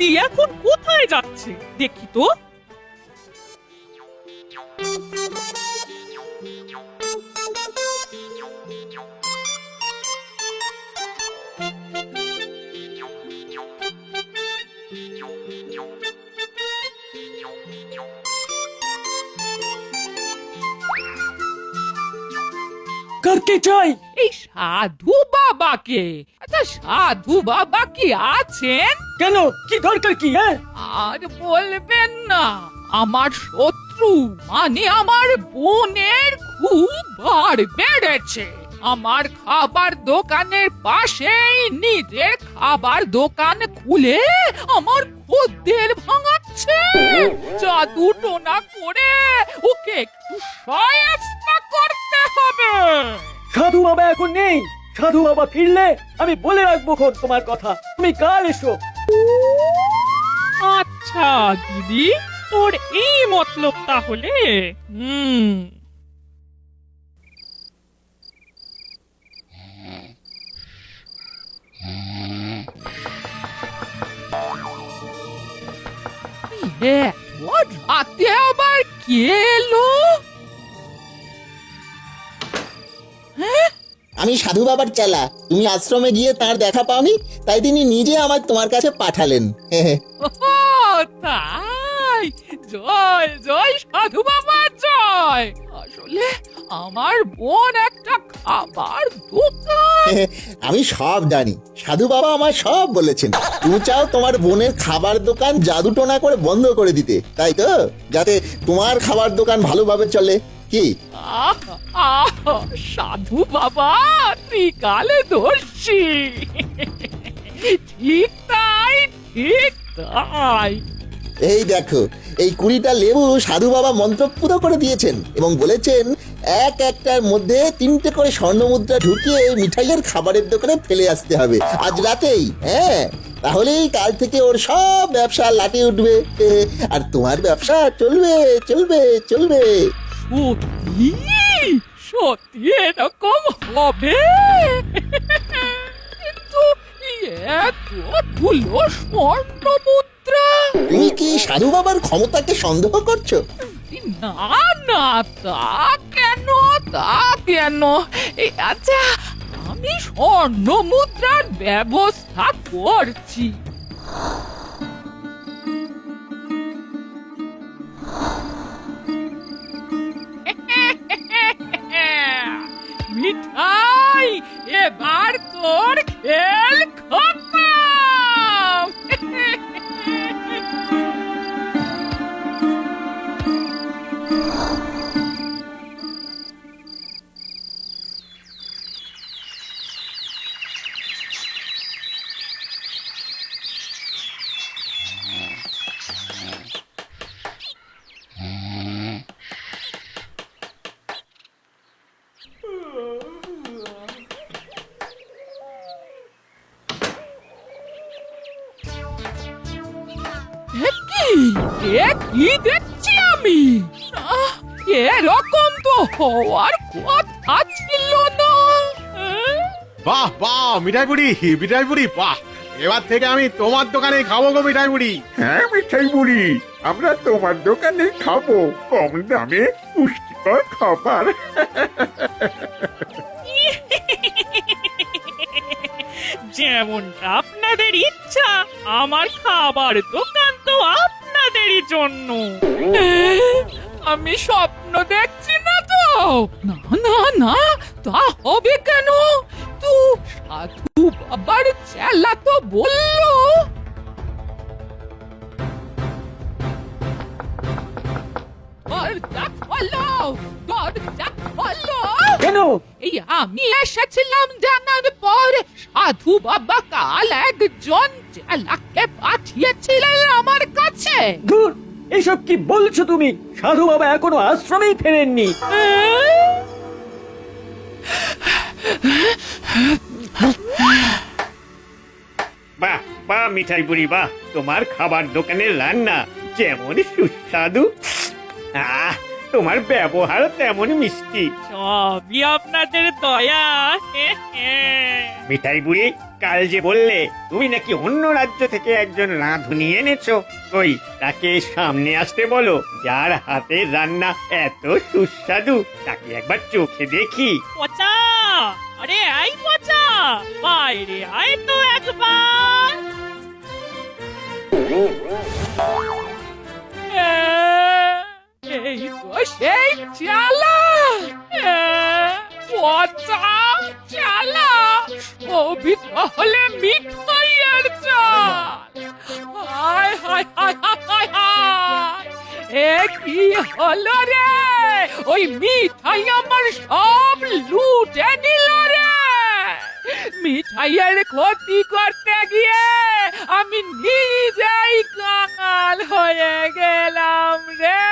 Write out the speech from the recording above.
সত্যি এখন কোথায় যাচ্ছে দেখি তো। কাকে চাই? এই সাধু বাবাকে। আচ্ছা সাধু বাবা কি আছেন? কেন, কি দরকার কি? হ্যাঁ, আর বলবেন না, আমার শত্রু মানে আমার বোনের খুব বার বেড়েছে। আমার খাবার দোকানের পাশেই নিজের খাবার দোকান খুলে আমার খদ্দের ভাঙাচ্ছে। জাদু টোনা করে ওকে একটু সহায়তা করতে হবে। সাধু বাবা এখন নেই। সাধু বাবা ফিরলে আমি বলে রাখবো খন তোমার কথা। তুমি কাল এসো। আচ্ছা দিদি, তোর এই মতলব তাহলে। রাতে আবার কে এলো? আমি সাধু বাবার চেলা। তুমি আশ্রমে গিয়ে তার দেখা পাওনি, তাই তিনি নিজে আমার তোমার কাছে পাঠালেন। ও তাই, জয় জয় সাধু বাবা জয়। আসলে আমার বোন একটা খাবার দোকান। আমি সব জানি, সাধু বাবা আমার সব বলেছেন। তুমি চাও তোমার বোনের খাবার দোকান জাদু টোনা করে বন্ধ করে দিতে, তাই তো? যাতে তোমার খাবার দোকান ভালোভাবে চলে, কি? সাধু বাবা ত্রিকালে দর্শী। ঠিক তাই, ঠিক তাই। এই দেখো, এই 20টা লেবু সাধু বাবা মন্ত্রপুত করে দিয়েছেন এবং বলেছেন এক একটার মধ্যে 3টে করে স্বর্ণমুদ্রা ঢুকিয়ে মিঠাইয়ের খাবারের দোকানে ফেলে আসতে হবে আজ রাতেই। হ্যাঁ, তাহলেই কাল থেকে ওর সব ব্যবসা লাটে উঠবে আর তোমার ব্যবসা চলবে চলবে চলবে। সত্যি সত্যি এরকম হবে? কিন্তু এতগুলো স্বর্ণ মুদ্রা। তুমি কি সাধু বাবার ক্ষমতাকে সন্দেহ করছো? না না, তা কেন, তা কেন? আচ্ছা, আমি স্বর্ণ মুদ্রার ব্যবস্থা করছি। মিঠাই, এবার তোর খেল খতম। কি দেখছি আমি? এরকম তো হওয়ার কথা ছিল না। বাহ বাহ, মিঠাই বুড়ি বাহ। এবার থেকে আমি তোমার দোকানে খাবো গো মিঠাই বুড়ি। হ্যাঁ মিঠাই বুড়ি, আমরা তোমার দোকানে খাবো কম দামে পুষ্টিকর খাবার। যেমনটা আপনাদের ইচ্ছা, আমার খাবার দোকান তো আপনাদেরই জন্য। আমি স্বপ্ন দেখছি না তো? না না না, তা হবে কেন? তো সাধু বাবার চেলা তো বললো দরজা খোলো, দরজা খোলো। কেন? এই আমি এসেছিলাম জানার পর সাধু বাবা কাল একজন চেলাকে পাঠিয়েছিলেন আমার কাছে। দূর, এসব কি বলছো তুমি? সাধু বাবা এখনো আশ্রমেই ফেরেননি। বাহ বাহ মিঠাই বুড়ি বাহ, তোমার খাবার দোকানের রান্না যেমন সুস্বাদু, তোমার ব্যবহার তেমন মিষ্টি। সবই আপনাদের দয়া। মিঠাই বুড়ি, কাল যে বললে তুমি নাকি অন্য রাজ্য থেকে একজন রাঁধুনি এনেছো, কই তাকে সামনে আসতে বলো। যার হাতের রান্না এত সুস্বাদু তাকে একবার চোখে দেখি। পচা, আরে আই পচা, বাইরে আয় তো একবার। এই তো সেই চালা, পচা চালা, সবই তাহলে মিঠাইয়ের চাল। হায় হায় হায় হায় হায়, এ কি হলো রে? ওই মিঠাই আমার সব লুটে নিল রে। মিঠাইয়ের ক্ষতি করতে গিয়ে আমি নিজেই কাঙাল হয়ে গেলাম রে।